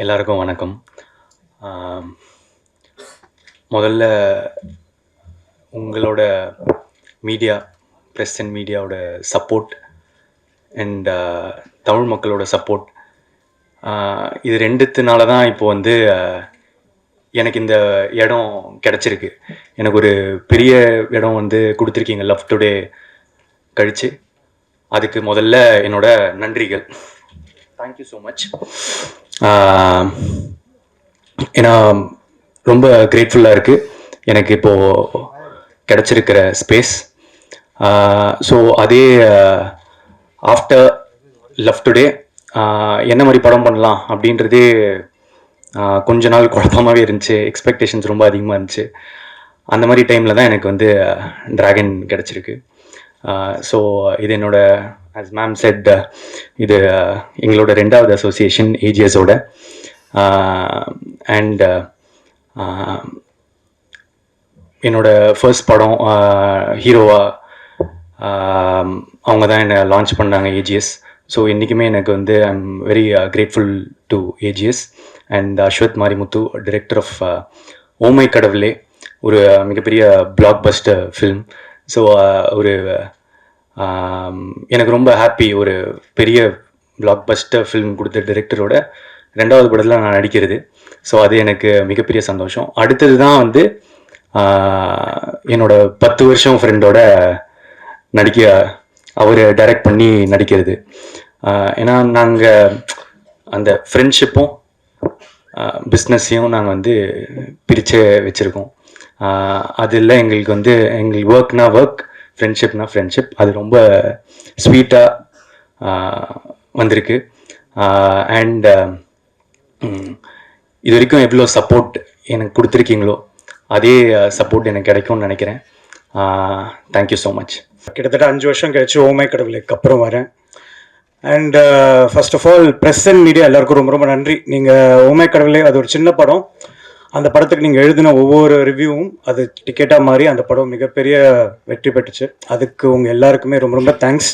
எல்லாருக்கும் வணக்கம். ஆம், முதல்ல உங்களோட மீடியா, ப்ரெஸ் அண்ட் மீடியாவோட சப்போர்ட் அண்ட் தமிழ் மக்களோட சப்போர்ட், இது ரெண்டுத்தினால தான் இப்போ வந்து எனக்கு இந்த இடம் கிடச்சிருக்கு. எனக்கு ஒரு பெரிய இடம் வந்து கொடுத்துருக்கீங்க லவ் டுடே கழிச்சு. அதுக்கு முதல்ல என்னோட நன்றிகள். Thank you so much. ஏன்னா ரொம்ப கிரேட்ஃபுல்லாக இருக்குது எனக்கு இப்போது கிடச்சிருக்கிற ஸ்பேஸ். ஸோ அதே ஆஃப்டர் லவ் டுடே என்ன மாதிரி படம் பண்ணலாம் அப்படின்றதே கொஞ்ச நாள் குழப்பமாகவே இருந்துச்சு. எக்ஸ்பெக்டேஷன்ஸ் ரொம்ப அதிகமாக இருந்துச்சு. அந்த மாதிரி டைமில் தான் எனக்கு வந்து ட்ராகன் கிடச்சிருக்கு. ஸோ இது என்னோட, ஆஸ் மேம் செட், இது எங்களோட 2வது அசோசியேஷன் ஏஜிஎஸோட. அண்ட் என்னோட ஃபர்ஸ்ட் படம் ஹீரோவாக அவங்க தான் என்னை லான்ச் பண்ணாங்க ஏஜிஎஸ். ஸோ இன்றைக்குமே எனக்கு வந்து I am very grateful to AGS and Ashwath Marimuthu, director of Oh My Kadavule, ஒரு மிகப்பெரிய பிளாக் பஸ்டர் ஃபில்ம். ஸோ ஒரு எனக்கு ரொம்ப ஹாப்பி, ஒரு பெரிய பிளாக் பஸ்டர் ஃபில்ம் கொடுத்த டைரக்டரோட 2வது படத்தில் நான் நடிக்கிறது. ஸோ அது எனக்கு மிகப்பெரிய சந்தோஷம். அடுத்தது தான் வந்து என்னோட 10 வருஷம் ஃப்ரெண்டோட அவர் டைரக்ட் பண்ணி நடிக்கிறது. ஏன்னா நாங்கள் அந்த ஃப்ரெண்ட்ஷிப்பும் பிஸ்னஸையும் நாங்கள் வந்து பிரித்து வச்சுருக்கோம். அதில் எங்களுக்கு வந்து எங்களுக்கு ஒர்க்னா ஒர்க், ஃப்ரெண்ட்ஷிப்னா ஃப்ரெண்ட்ஷிப். அது ரொம்ப ஸ்வீட்டாக வந்திருக்கு. அண்ட் இது வரைக்கும் எவ்வளோ சப்போர்ட் எனக்கு கொடுத்துருக்கீங்களோ அதே சப்போர்ட் எனக்கு கிடைக்கும்னு நினைக்கிறேன். Thank you so much. கிட்டத்தட்ட 5 வருஷம் கழிச்சு ஓமை கடவுளுக்கு அப்புறம் வரேன். And first of all press and media எல்லாருக்கும் ரொம்ப ரொம்ப நன்றி. நீங்கள் ஓமை கடவுளே, அது ஒரு சின்ன படம். அந்த படத்துக்கு நீங்கள் எழுதின ஒவ்வொரு ரிவ்யூவும் அது டிக்கெட்டாக மாறி அந்த படம் மிகப்பெரிய வெற்றி பெற்றுச்சு. அதுக்கு உங்கள் எல்லாருக்குமே ரொம்ப ரொம்ப தேங்க்ஸ்.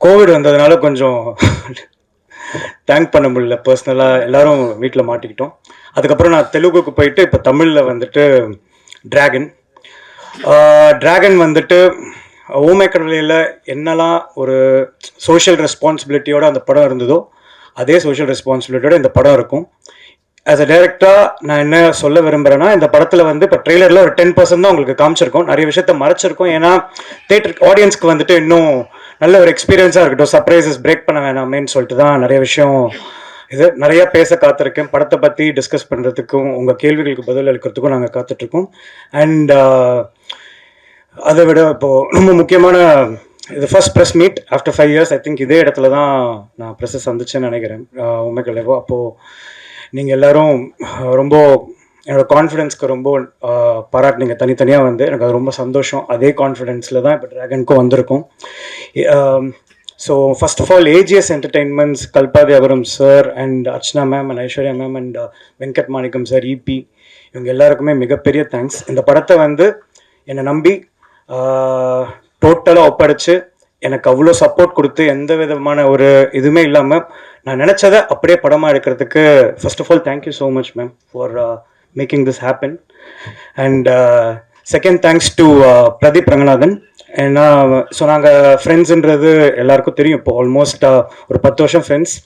கோவிட் வந்ததுனால கொஞ்சம் தேங்க் பண்ண முடியல. பர்சனலாக எல்லோரும் வீட்டில் மாட்டிக்கிட்டோம். அதுக்கப்புறம் நான் தெலுங்குக்கு போயிட்டு இப்போ தமிழில் வந்துட்டு ட்ராகன் வந்துட்டு ஓமை கடவுளையில் என்னெல்லாம் ஒரு சோஷியல் ரெஸ்பான்சிபிலிட்டியோட அந்த படம் இருந்ததோ அதே சோஷியல் ரெஸ்பான்சிபிலிட்டியோட இந்த படம் இருக்கும். ஆஸ் அ டைரக்டராக நான் என்ன சொல்ல விரும்புகிறேன்னா, இந்த படத்தில் வந்து இப்போ ட்ரெய்லரில் ஒரு 10% தான் உங்களுக்கு காமிச்சிருக்கோம். நிறைய விஷயத்த மறைச்சிருக்கோம். ஏன்னா தேட்டர் ஆடியன்ஸ்க்கு வந்துட்டு இன்னும் நல்ல ஒரு எக்ஸ்பீரியன்ஸாக இருக்கட்டும், சர்ப்ரைசஸ் பிரேக் பண்ண வேணாமேன்னு சொல்லிட்டு தான் நிறைய விஷயம் இது நிறையா பேச காத்திருக்கேன். படத்தை பற்றி டிஸ்கஸ் பண்ணுறதுக்கும் உங்கள் கேள்விகளுக்கு பதில் அளிக்கிறதுக்கும் நாங்கள் காத்துட்ருக்கோம். அண்ட் அதை விட இப்போது ரொம்ப முக்கியமான இது first press meet after 5 years. I think இதே இடத்துல தான் நான் ப்ரெஸ்ஸை சந்திச்சேன்னு நினைக்கிறேன், உண்மைக்குள்ளேவோ. அப்போது நீங்கள் எல்லோரும் ரொம்ப என்னோடய கான்ஃபிடென்ஸ்க்கு ரொம்ப பாராட்டினீங்க தனித்தனியாக வந்து. எனக்கு அது ரொம்ப சந்தோஷம். அதே கான்ஃபிடென்ஸில் தான் இப்போ ட்ராகனுக்கும் வந்திருக்கும். So first of all AGS entertainments, Kalpathi Aghoram sir and Archana ma'am and Aishwarya ma'am and Venkat Manickam sir, EP, இவங்க எல்லாருக்குமே மிகப்பெரிய தேங்க்ஸ். இந்த படத்தை வந்து என்னை நம்பி டோட்டலாக ஒப்படைச்சு எனக்கு அவ்வளோ சப்போர்ட் கொடுத்து எந்த விதமான ஒரு இதுவுமே இல்லாமல் நான் நினச்சதை அப்படியே படமாக எடுக்கிறதுக்கு first of all thank you so much ma'am for making this happen. And second thanks to Pradeep Ranganathan. ஏன்னா ஸோ நாங்கள் ஃப்ரெண்ட்ஸுன்றது எல்லாருக்கும் தெரியும். இப்போ ஆல்மோஸ்ட் ஒரு 10 வருஷம் ஃப்ரெண்ட்ஸ்.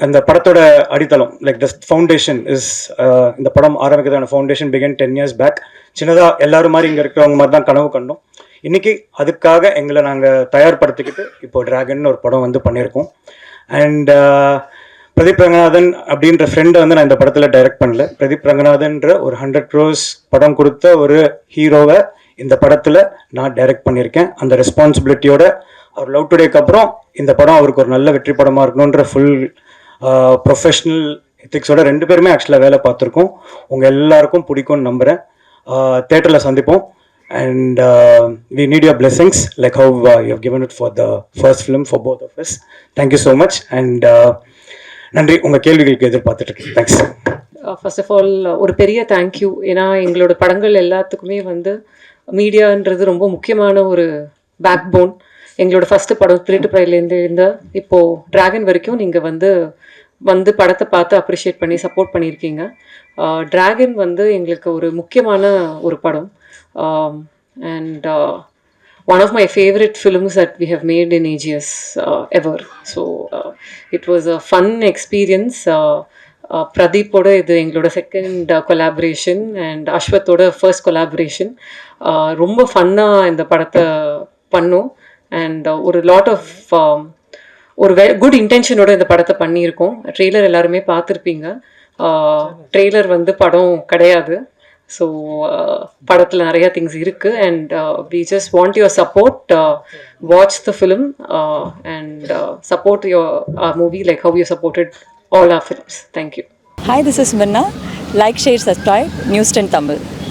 அந்த படத்தோட அடித்தளம், லைக் த ஃபவுண்டேஷன் இஸ், இந்த படம் ஆரம்பிக்கிறதான ஃபவுண்டேஷன் பிகன் 10 years பேக். சின்னதாக எல்லோரும் மாதிரி இங்கே இருக்கிறவங்க மாதிரி தான் கனவு கண்டோம். இன்றைக்கி அதுக்காக எங்களை நாங்கள் தயார்படுத்திக்கிட்டு இப்போ ட்ராகன் ஒரு படம் வந்து பண்ணியிருக்கோம். அண்ட் பிரதீப் ரங்கநாதன் அப்படின்ற ஃப்ரெண்டை வந்து நான் இந்த படத்தில் டைரக்ட் பண்ணல. பிரதீப் ரங்கநாதன்ற ஒரு 100 crores படம் கொடுத்த ஒரு ஹீரோவை இந்த படத்தில் நான் டைரக்ட் பண்ணியிருக்கேன். அந்த ரெஸ்பான்சிபிலிட்டியோட அவர் லவ் டுடேக்கு அப்புறம் இந்த படம் அவருக்கு ஒரு நல்ல வெற்றி படமாக இருக்கணுன்ற ஃபுல் ப்ரொஃபஷ்னல் எத்திக்ஸோட 2 பேருமே ஆக்சுவலாக வேலை பார்த்துருக்கோம். உங்கள் எல்லாருக்கும் பிடிக்கும்னு நம்புகிறேன். தேட்டரில் சந்திப்போம். And we need your blessings like how you have given it for the first film for both of us. Thank you so much. And நன்றி. உங்கள் கேள்விகளுக்கு எதிர்பார்த்துட்ருக்கேன். தேங்க்ஸ். ஃபர்ஸ்ட் ஆஃப் ஆல் ஒரு பெரிய தேங்க்யூ. ஏன்னா எங்களோட படங்கள் எல்லாத்துக்குமே வந்து மீடியான்றது ரொம்ப முக்கியமான ஒரு பேக் போன். எங்களோட ஃபஸ்ட்டு படம் திருட்டு பிரைலேருந்து இப்போது ட்ராகன் வரைக்கும் நீங்கள் வந்து வந்து படத்தை பார்த்து அப்ரிஷியேட் பண்ணி சப்போர்ட் பண்ணியிருக்கீங்க. டிராகன் வந்து எங்களுக்கு ஒரு முக்கியமான ஒரு படம். And one of my favorite films that we have made in AGS ever. So it was a fun experience. பிரதீப்போட இது எங்களோட செகண்ட் கொலாபரேஷன் அண்ட் அஸ்வத்தோட ஃபர்ஸ்ட் கொலாபரேஷன். ரொம்ப ஃபன்னாக இந்த படத்தை பண்ணோம் அண்ட் ஒரு லாட் ஆஃப் ஒரு குட் இன்டென்ஷனோட இந்த படத்தை பண்ணியிருக்கோம். ட்ரெய்லர் எல்லாருமே பார்த்துருப்பீங்க. ட்ரெய்லர் வந்து படம் கிடையாது. ஸோ படத்தில் நிறையா திங்ஸ் இருக்குது and we just want your support. Watch the film and support your movie like how you supported all our films. Thank you. Hi, this is Minna. Like, share, subscribe, News 10 Tamil.